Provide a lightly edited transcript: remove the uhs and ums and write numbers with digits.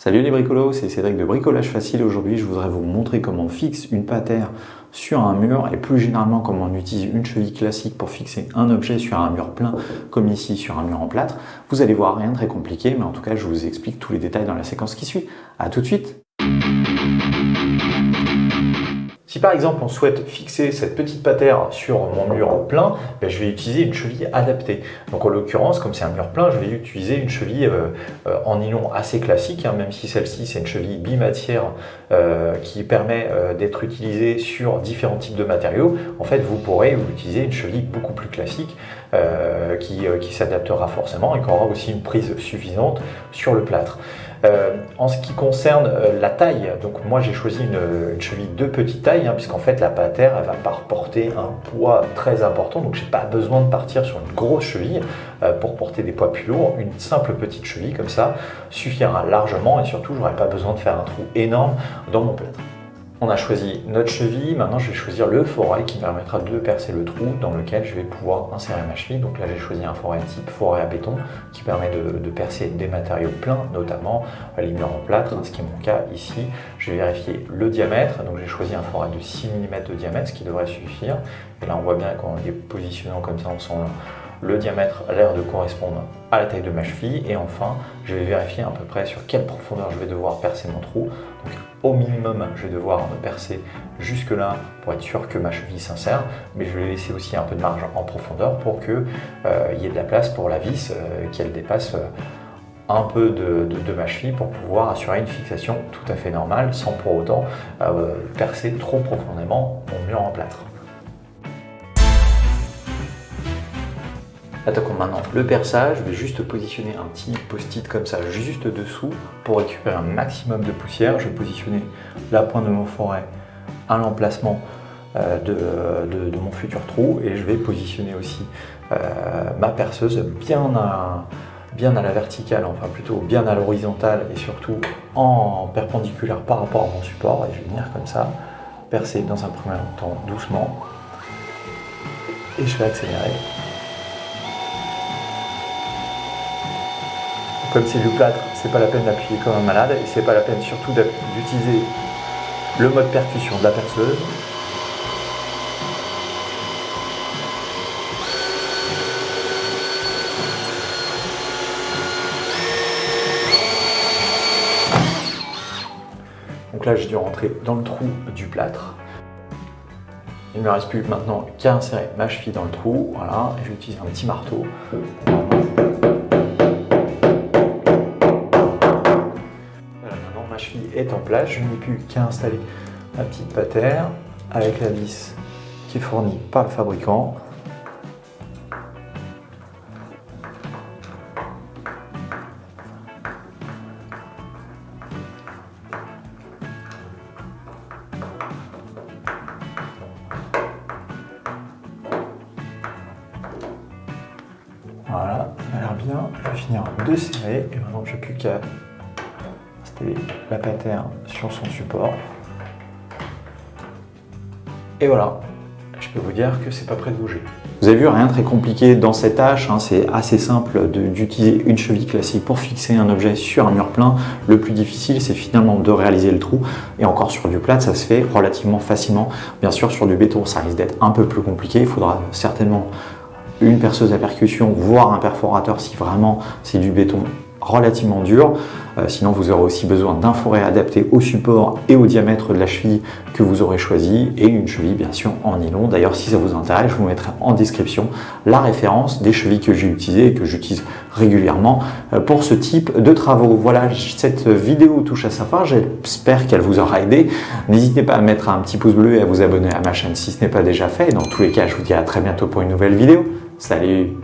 Salut les bricolos, c'est Cédric de Bricolage Facile. Aujourd'hui, je voudrais vous montrer comment on fixe une patère sur un mur et plus généralement comment on utilise une cheville classique pour fixer un objet sur un mur plein comme ici sur un mur en plâtre. Vous allez voir, rien de très compliqué, mais en tout cas, je vous explique tous les détails dans la séquence qui suit. À tout de suite. Si par exemple on souhaite fixer cette petite patère sur mon mur plein, je vais utiliser une cheville adaptée. Donc en l'occurrence, comme c'est un mur plein, je vais utiliser une cheville en nylon assez classique, même si celle-ci c'est une cheville bimatière qui permet d'être utilisée sur différents types de matériaux. En fait, vous pourrez utiliser une cheville beaucoup plus classique qui s'adaptera forcément et qui aura aussi une prise suffisante sur le plâtre. En ce qui concerne la taille, donc moi j'ai choisi une cheville de petite taille, puisqu'en fait la patère elle va pas reporter un poids très important, donc j'ai pas besoin de partir sur une grosse cheville pour porter des poids plus lourds. Une simple petite cheville comme ça suffira largement et surtout j'aurai pas besoin de faire un trou énorme dans mon plâtre. On a choisi notre cheville, maintenant je vais choisir le forail qui me permettra de percer le trou dans lequel je vais pouvoir insérer ma cheville. Donc là j'ai choisi un forail type forail à béton qui permet de percer des matériaux pleins, notamment les murs en plâtre, ce qui est mon cas ici. Je vais vérifier le diamètre, donc j'ai choisi un forail de 6 mm de diamètre, ce qui devrait suffire. Et là on voit bien qu'en les positionnant comme ça ensemble, le diamètre a l'air de correspondre à la taille de ma cheville. Et enfin, je vais vérifier à peu près sur quelle profondeur je vais devoir percer mon trou. Donc au minimum, je vais devoir me percer jusque là pour être sûr que ma cheville s'insère, mais je vais laisser aussi un peu de marge en profondeur pour qu'il y ait de la place pour la vis, qu'elle dépasse un peu de ma cheville pour pouvoir assurer une fixation tout à fait normale sans pour autant percer trop profondément mon mur en plâtre. Attaquons maintenant le perçage. Je vais juste positionner un petit post-it comme ça juste dessous pour récupérer un maximum de poussière. Je vais positionner la pointe de mon forail à l'emplacement de mon futur trou et je vais positionner aussi ma perceuse bien à la verticale, enfin plutôt bien à l'horizontale et surtout en perpendiculaire par rapport à mon support. Et je vais venir comme ça, percer dans un premier temps doucement et je vais accélérer. Comme c'est du plâtre, c'est pas la peine d'appuyer comme un malade et c'est pas la peine surtout d'utiliser le mode percussion de la perceuse. Donc là, j'ai dû rentrer dans le trou du plâtre. Il ne me reste plus maintenant qu'à insérer ma cheville dans le trou. Voilà, je vais utiliser un petit marteau. Ma cheville est en place, je n'ai plus qu'à installer ma petite patère avec la vis qui est fournie par le fabricant. Voilà, ça a l'air bien. Je vais finir de serrer et maintenant je n'ai plus qu'à la patère sur son support. Et voilà, je peux vous dire que c'est pas prêt de bouger. Vous avez vu, rien de très compliqué dans cette tâche, c'est assez simple d'utiliser une cheville classique pour fixer un objet sur un mur plein. Le plus difficile, c'est finalement de réaliser le trou. Et encore sur du plâtre, ça se fait relativement facilement. Bien sûr, sur du béton, ça risque d'être un peu plus compliqué. Il faudra certainement une perceuse à percussion, voire un perforateur si vraiment c'est du béton relativement dur. Sinon, vous aurez aussi besoin d'un forail adapté au support et au diamètre de la cheville que vous aurez choisi et une cheville bien sûr en nylon. D'ailleurs, si ça vous intéresse, je vous mettrai en description la référence des chevilles que j'ai utilisées et que j'utilise régulièrement pour ce type de travaux. Voilà, cette vidéo touche à sa fin. J'espère qu'elle vous aura aidé. N'hésitez pas à mettre un petit pouce bleu et à vous abonner à ma chaîne si ce n'est pas déjà fait. Et dans tous les cas, je vous dis à très bientôt pour une nouvelle vidéo. Salut!